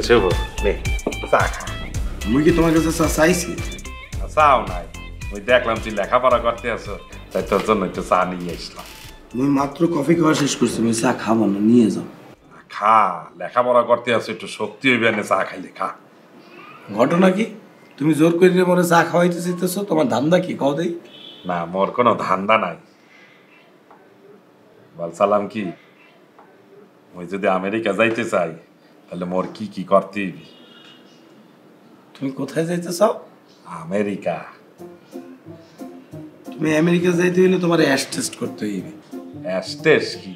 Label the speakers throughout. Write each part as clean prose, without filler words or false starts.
Speaker 1: শুভ নে চা খা।
Speaker 2: মুই কি তোমার কাছে চা চাইছি?
Speaker 1: চাও নাই, ওই দেখলাম তুই লেখাপড়া করতে আছো, তাই তোর জন্য একটু চা নিয়ে আসলাম।
Speaker 2: মুই মাত্র কফি খাওয়া শেষ করছি, মুই চা খাবো না, নিয়ে যাও।
Speaker 1: খা, লেখাপড়া করতে আছো, একটু শক্তি হইবে না চা খাইলে, খা।
Speaker 2: ঘটনা কি? তুমি জোর করে মরে চা খাওয়াইতে চাইতেছো? তোমার ধান্দা কি কও দেই?
Speaker 1: না, মোর কোনো ধান্দা নাই। বলছিলাম কি, ওই যদি আমেরিকা যাইতে চাই তাহলে মোর কি কি করতে হইবে?
Speaker 2: তুমি কোথায় যাইতে চাও?
Speaker 1: আমেরিকা।
Speaker 2: তুমি আমেরিকা যাইতে হইলে তোমার অ্যাশ টেস্ট করতে হইবে।
Speaker 1: অ্যাস্টেস কি?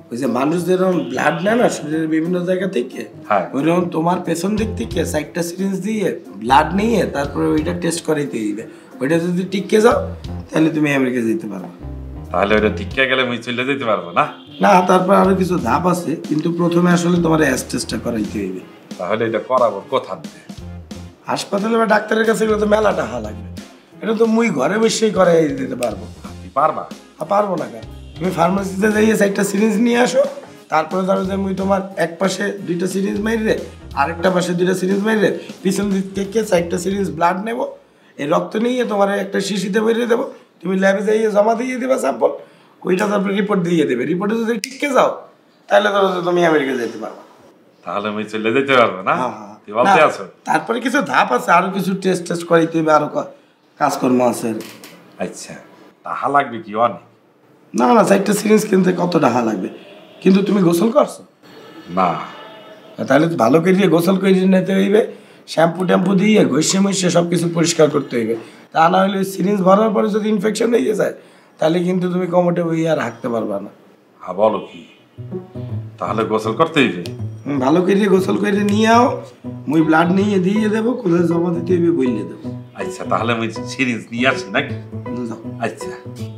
Speaker 2: ওই যে মানুষ যেরকম ব্লাড নেয় না শরীরের বিভিন্ন জায়গা থেকে,
Speaker 1: হ্যাঁ,
Speaker 2: ওইরকম তোমার পেছন দিক থেকে 4টা সিরিঞ্জ দিয়ে ব্লাড নিয়ে তারপরে ওইটা টেস্ট করাইতে হইবে। ওইটা যদি টিকে যাও তাহলে তুমি আমেরিকা যেতে পারবে।
Speaker 1: তাহলে ওইটা টিকে গেলে মুই চলে যেতে পারবো না?
Speaker 2: না, তারপর আরো কিছু ধাপ আছে, কিন্তু প্রথমে আসলে তোমার অ্যাশ টেস্টটা করাইতে হইবে।
Speaker 1: তাহলে এটা করাবো কোথা থেকে?
Speaker 2: হাসপাতালে বা ডাক্তারের কাছে গেলে তো মেলা টাকা লাগবে। এটা তো মুই ঘরে বসেই করাই দিতে পারবো।
Speaker 1: তুই পারবা?
Speaker 2: পারবো না কেন? তুমি ফার্মাসিতে যাইয়ে 4টা সিরিঞ্জ নিয়ে আসো, তারপরে ধরো যে মুই তোমার এক পাশে 2টা সিরিঞ্জ মাইরে, আরেকটা পাশে 2টা সিরিঞ্জ মাইরে, পিছন দিক থেকে 4টা সিরিঞ্জ ব্লাড নেব, এই রক্ত নিয়ে তোমার একটা শিশিতে বেরিয়ে দেবো, তুমি ল্যাবে যাইয়ে জমা দিয়ে দিবা স্যাম্পল, ওইটা তারপরে রিপোর্ট দিয়ে দেবে। রিপোর্টে যদি টিকে যাও তাহলে ধরো যে তুমি আমেরিকা যেতে পারবা।
Speaker 1: তাহলে মুই চলে যেতে পারবো না?
Speaker 2: হ্যাঁ।
Speaker 1: তুই বলতে আছো?
Speaker 2: তারপরে কিছু ধাপ আছে, আরো কিছু টেস্ট করাইতে হবে, আরো কাজকর্ম আছে।
Speaker 1: আচ্ছা, টাকা লাগবে কি অনেক?
Speaker 2: না, 4টা সিরিঞ্জ কিনতে কত টাকা লাগবে? কিন্তু তুমি গোসল করছো
Speaker 1: না।
Speaker 2: তাহলে তো ভালো করে গোসল করে নিতে হইবে, শ্যাম্পু ট্যাম্পু দিয়ে ঘষে মষে সব কিছু পরিষ্কার করতে হইবে। তা না হলে সিরিঞ্জ ভরার পরে যদি ইনফেকশন হয়ে যায় তাহলে কিন্তু তুমি কমোটে বই আর হাঁকতে পারবা না।
Speaker 1: হ্যাঁ, বলো কি? তাহলে গোসল করতে হইবে?
Speaker 2: ভালো করে গোসল করে নিয়ে আও, মুই ব্লাড নিয়ে দিয়ে দেবো, কোথায় জমা দিতে হইবে বললে দেবো।
Speaker 1: আচ্ছা, তাহলে মুই সিরিঞ্জ নিয়ে আসি নাকি?
Speaker 2: যাও।
Speaker 1: আচ্ছা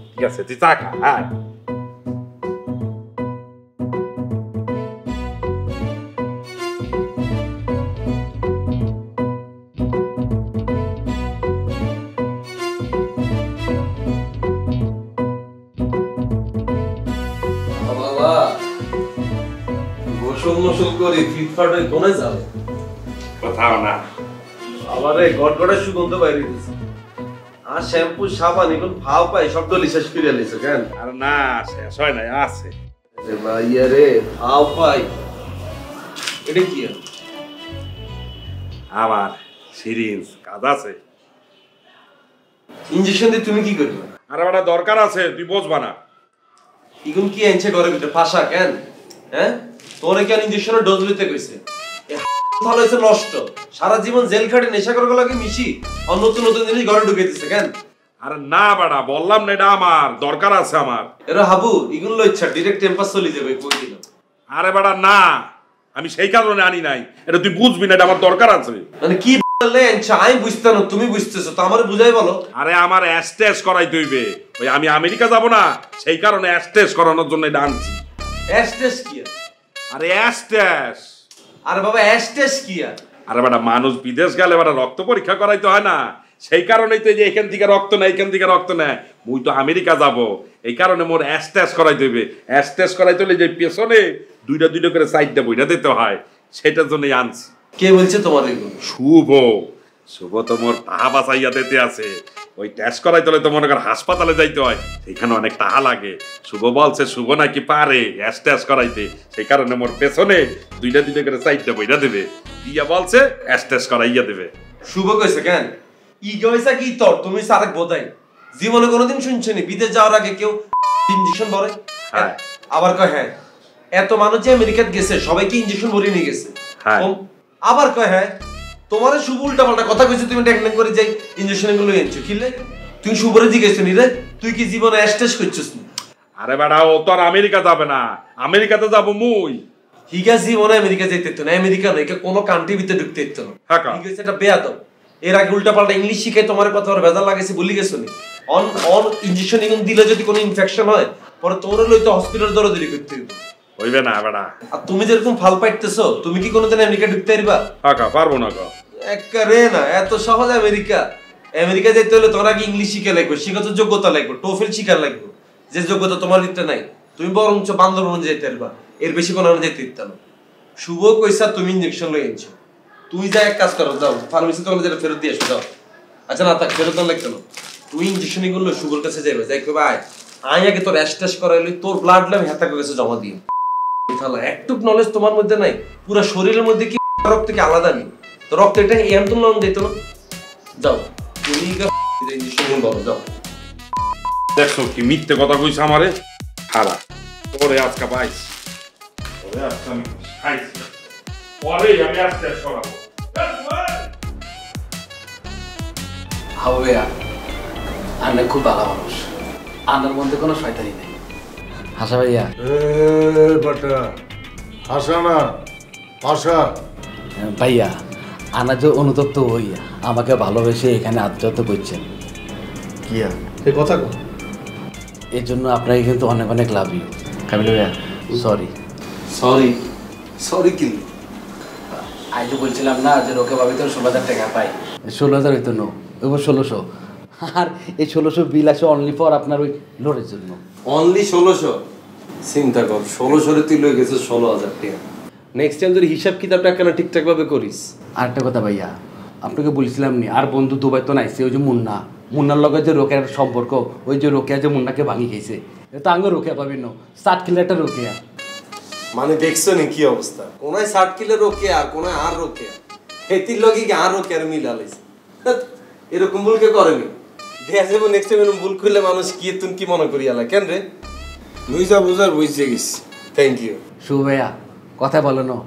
Speaker 1: ঠিক আছে, তুই চা খা। হ্যাঁ,
Speaker 3: বাবা গোসল মোসল করে ফিটফাট হয়ে কোনে যাবে?
Speaker 1: কোথাও না।
Speaker 3: আবার এই গড়গড়া সুগন্ধ বাইরে দিছে। আর শ্যাম্পু সাবান এখন ফাও পাই সব ডলি শেষ করে লিছে কেন?
Speaker 1: আর না, শেষ হয় নাই, আছে।
Speaker 3: রে ভাইয়া রে, ফাও পাই। এটা কি?
Speaker 1: আমার সিরিঞ্জ কাজ আছে।
Speaker 3: ইনজেকশন দিয়ে তুমি কি করবে?
Speaker 1: আর একটা দরকার আছে, তুই বুঝবা না।
Speaker 3: এখন কি আনছে ঘরের ভিতরে ফাঁসা কেন? হ্যাঁ, তোরে কেন ইনজেকশনের ডোজ নিতে কইছে? ভালো হয়েছে নষ্ট, সারা জীবন জেল খাটে নেশা করবে লাগে মিশি, আর নতুন নতুন জিনিস ঘরে ঢুকে দিচ্ছে কেন?
Speaker 1: আরে না বাড়া, বললাম না এটা আমার দরকার আছে। আমার
Speaker 3: এরা হাবু ইগুলো ইচ্ছা ডিরেক্ট টেম্পাস চলে যাবে কই দিল।
Speaker 1: আরে বাড়া না, আমি সেই কারণে আনি নাই। এটা তুই বুঝবি না, এটা আমার দরকার আছে।
Speaker 3: মানে কি বললে আনছা? আমি বুঝতে না, তুমি বুঝতেছো তো, আমারে বুঝাই বলো।
Speaker 1: আরে আমার অ্যাস্টেস করাই দইবে, ওই আমি আমেরিকা যাব না, সেই কারণে অ্যাস্টেস করানোর জন্য এটা আনছি।
Speaker 3: অ্যাস্টেস কি?
Speaker 1: আরে অ্যাস্টেস।
Speaker 3: আরে বাবা অ্যাস্টেস কি?
Speaker 1: আরে বাড়া, মানুষ বিদেশ গেলে বাড়া রক্ত পরীক্ষা করাইতে হয় না? সেই কারণেই তো যে এখান থেকে রক্ত নেয়, এখান থেকে রক্ত নেয়। মুই তো আমেরিকা যাব, এই কারণে মোর অ্যাস্টেস করাই দইবে। অ্যাস্টেস করাইতে হলে যে পেছনে 2টা করে সাইডটা বইটা দিতে হয়, সেটার জন্যই আনছি।
Speaker 3: কে বলছে তোমার এগুলো?
Speaker 1: শুভ। শুভ তো মোর টাকা বাঁচাইয়া দিতে আছে। ওই টেস্ট করাইতে হলে তো মনে কর হাসপাতালে যাইতে হয়, সেখানে অনেক টাকা লাগে। শুভ বলছে শুভ নাকি পারে টেস্ট করাইতে, সেই কারণে মোর পেছনে 2টা করে সাইডটা বইটা দেবে, দিয়া বলছে টেস্ট করাইয়া দেবে।
Speaker 3: শুভ কইছে কেন? ই কইছে কি তোর? তুমি সারেক বোধাই জীবনে কোনোদিন শুনছনি বিদেশ যাওয়ার আগে কেউ ইনজেকশন ভরে?
Speaker 1: হ্যাঁ।
Speaker 3: আবার কয় হ্যাঁ এত মানুষ যে আমেরিকাত গেছে সবাইকে ইনজেকশন ভরিয়ে নিয়ে গেছে।
Speaker 1: হ্যাঁ।
Speaker 3: আবার কয় হ্যাঁ তোমারে শুভ উল্টা পাল্টা কথা কইছে, তুমি টেকনিক করে যাই ইনজেকশন গুলো এনেছো কিলে? তুমি শুভরে জিজ্ঞেস নি রে তুই কি জীবনে অ্যাস্টেস করছিস না?
Speaker 1: আরে বেটা, ও তো আর আমেরিকা যাবে না, আমেরিকাতে যাব মুই।
Speaker 3: হিগা জীবনে আমেরিকা যাইতে তো না, আমেরিকা নয় কোনো কান্ট্রি ভিতরে ঢুকতে দিত না।
Speaker 1: হ্যাঁ,
Speaker 3: ঠিক আছে, এটা বেয়াদব। এর আগে উল্টা পাল্টা ইংলিশ শিখাই তোমার কথা আর ভেজাল লাগাইছে বলি গেছো নি? অন অন ইনজেকশন এখন দিলে যদি কোনো ইনফেকশন হয় পরে তোরে লইতে হসপিটাল দৌড়াদৌড়ি করতে হবে।
Speaker 1: হইবে না বেটা।
Speaker 3: আর তুমি যেরকম ফাল পাইতেছো, তুমি কি কোনোদিন আমেরিকা ঢুকতে পারবা?
Speaker 1: হ্যাঁ, পারবো না।
Speaker 3: একবারে না, এত সহজ আমেরিকা। আমেরিকা যেতে হলে তোর আগে ইংলিশ শিখা লাগবে, শিখাতে যোগ্যতা লাগবে, টোফেল শিখা লাগবে, যে যোগ্যতা তোমার দিতে নাই। তুমি বরঞ্চ বান্দরবন যেতে পারবা, এর বেশি কোনো যেতে দিতে না। শুভ কইসা তুমি ইনজেকশন লই আনছো, তুই যা এক কাজ করো, যাও ফার্মেসি দোকানে যেটা ফেরত দিয়ে এসো, যাও। আচ্ছা না থাক, ফেরত না লাগতো না, তুই ইঞ্জেকশন গুলো শুভর কাছে যাইবে, যাই কই ভাই আই আগে তোর টেস্ট করাইলি, তোর ব্লাড আমি হেতাকে কাছে জমা দিই। শালা একটুক নলেজ তোমার মধ্যে নাই, পুরো শরীরের মধ্যে কি রক্ত কি আলাদা নেই, তো রক্ত এটা এমন লং দিত না। যাও তুমি ইঞ্জেকশন বলো, যাও।
Speaker 1: দেখো কি মিথ্যে কথা কইছে আমারে, খারা পরে আজকে পাইছ, পরে আজকে আমি খাইছি, পরে আমি আজকে সরাবো।
Speaker 4: হাবু ভাইয়া আপনি খুব ভালো মানুষ, আপনার মধ্যে কোনো শয়তানি নেই। হাসা ভাইয়া
Speaker 2: বাটা হাসা না আশা
Speaker 4: ভাইয়া আনার যে অনুতপ্ত হইয়া আমাকে ভালোবেসে এখানে আত্মহত্যা করছেন,
Speaker 2: কিয়া এই কথা কো,
Speaker 4: এর জন্য আপনাকে কিন্তু অনেক অনেক লাভ ইউ। কাবিল ভাইয়া সরি।
Speaker 3: সরি সরি কি
Speaker 4: আজ তো বলছিলাম না যে লোকে ভাবি তো 16,000 টাকা পাই, 16,000 হইতো না, ওই 1600, আর এই 1600 বিল আসে অনলি ফর আপনার ওই লোনের জন্য।
Speaker 3: অনলি 1600? চিন্তা কর, 1600 তুই লয়ে গেছিস 16,000 টাকা। নেক্সট টাইম যদি হিসাব কিতাবটা কেন ঠিকঠাক ভাবে করিস।
Speaker 4: আরেকটা কথা ভাইয়া, আপনাকে বলছিলাম নি আর বন্ধু দুবাই তো নাইছে, ওই যে মুন্নার লগে যে রোকেয়ার সম্পর্ক, ওই যে রোকেয়া যে মুন্নাকে ভাঙি খেয়েছে, এটা আঙ্গ রোকেয়া পাবেন না, 60 কিলো একটা রোকেয়া।
Speaker 3: মানে দেখছো নি কি অবস্থা, কোনায় 60 কিলো রোকে আর কোনায় আর রোকে, হেতির লগে কি আর রোকে আর মিলা লাইছে। এরকম ভুল কে করেনি, দেখা যাবো নেক্সট টাইম এরকম ভুল করলে মানুষ কি তুমি কি মনে করি আলা কেন রে।
Speaker 2: বুঝা বুঝার বুঝতে গেছি।
Speaker 3: Thank you.
Speaker 4: শুভ ভাইয়া কথা বলো না,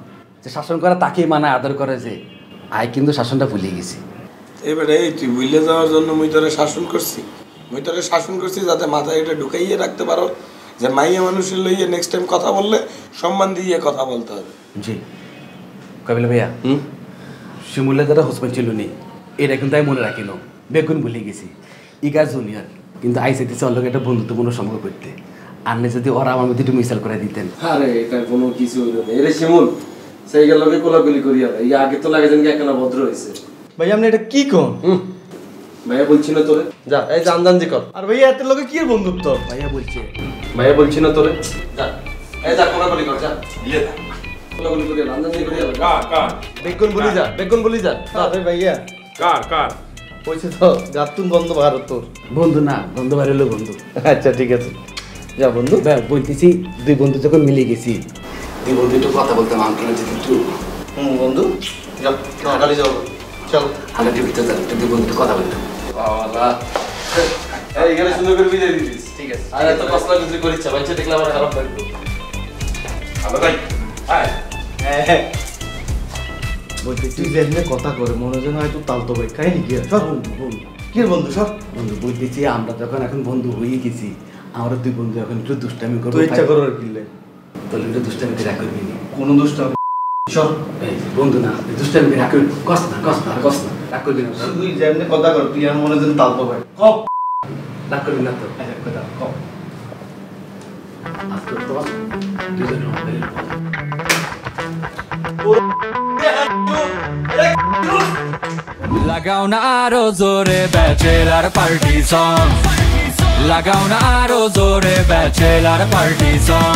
Speaker 4: যে শাসন করা তাকেই মানায় আদর করে, যে আয় কিন্তু শাসনটা ভুলিয়ে গেছি।
Speaker 2: এবারে এই তুই ভুলে যাওয়ার জন্য মুই তোরে শাসন করছি যাতে মাথায় এটা ঢুকাইয়ে রাখতে পারো যে মাইয়া মানুষের লইয়ে নেক্সট টাইম কথা বললে সম্মান দিয়ে কথা বলতে হবে।
Speaker 4: জি কাবিল ভাইয়া, শিমুল্লা যারা হোসমান ছিল নি, এটা কিন্তু আমি মনে রাখি না, বেগুন ভুলে গেছি, ইগা জুনিয়র কিন্তু আইসিটিসি অল্লগে একটা বন্ধুত্বপূর্ণ সম্পর্ক করতে, আপনি যদি ওরা আমার মধ্যে একটু মিসাল করে দিতেন।
Speaker 3: আরে এটা কোনো কিছু হইল না, এরে শিমুল সেই গেল লগে কোলাকুলি করিয়া এই আগে তো লাগে যেন একলা ভদ্র হইছে।
Speaker 5: ভাই আপনি এটা কি কোন?
Speaker 3: ভাইয়া বলছি না তোরে, যা এই জান জি কর।
Speaker 5: আর ভাইয়া এত লোকে কি বন্ধুত্ব?
Speaker 4: ভাইয়া বলছে,
Speaker 3: ভাইয়া বলছি না তোরে, যা এই যা কোলাকুলি কর, যা ইয়ে যা কোলাকুলি করিয়া জান জি করিয়া যা।
Speaker 1: কার
Speaker 3: বেগুন বলি যা।
Speaker 5: আরে ভাইয়া
Speaker 1: কার
Speaker 5: কইছে তো গাতুন বন্ধ ভারত তোর।
Speaker 4: বন্ধু না, বন্ধু বাইরে হলো বন্ধু।
Speaker 5: আচ্ছা ঠিক আছে, যা বন্ধু।
Speaker 4: বলতেছি দুই বন্ধু যখন মিলে গেছি, দুই বন্ধু একটু কথা বলতাম, আঙ্কেল যদি একটু
Speaker 5: বন্ধু যাও না গাড়ি যাও, চল
Speaker 4: হাঁটাটির ভিতরে যান, দুই বন্ধু একটু কথা বলতাম।
Speaker 3: বাবা এই গেলে সুন্দর করে বিদায় দিস। ঠিক আছে, আর এত কসলা কিছু করিস বাচ্চা দেখলে আমার খারাপ লাগবে।
Speaker 1: ভালো তাই হ্যাঁ
Speaker 5: হ্যাঁ বলতে তুই যেমনি কথা করে মনে যেন হয়তো তালতো ভাই কাহিনি কি সব কি বন্ধু সব
Speaker 4: বন্ধু বলতেছি আমরা যখন এখন বন্ধু হয়ে গেছি, আমরা দুই বন্ধু এখন একটু দুষ্টামি করবো,
Speaker 5: তুই ইচ্ছা করো আর কিনলে
Speaker 4: তাহলে একটু দুষ্টামি করে রাখবি না।
Speaker 5: কোনো দুষ্ট সব
Speaker 4: এই বন্ধু না, দুষ্টামি করে রাখবি, কস না রাগ করবি না,
Speaker 5: তুই যেমনি কথা কর তুই আর মনে যেন তালতো ভাই
Speaker 4: রাগ করবি না তো।
Speaker 5: আচ্ছা কথা কম
Speaker 4: আজকে তো দুজনে হবে।
Speaker 6: লাগাও না আরো জোরে ব্যাচেলার পার্টি সং, লাগাও না আরো জোরে ব্যাচেলার পার্টি সং।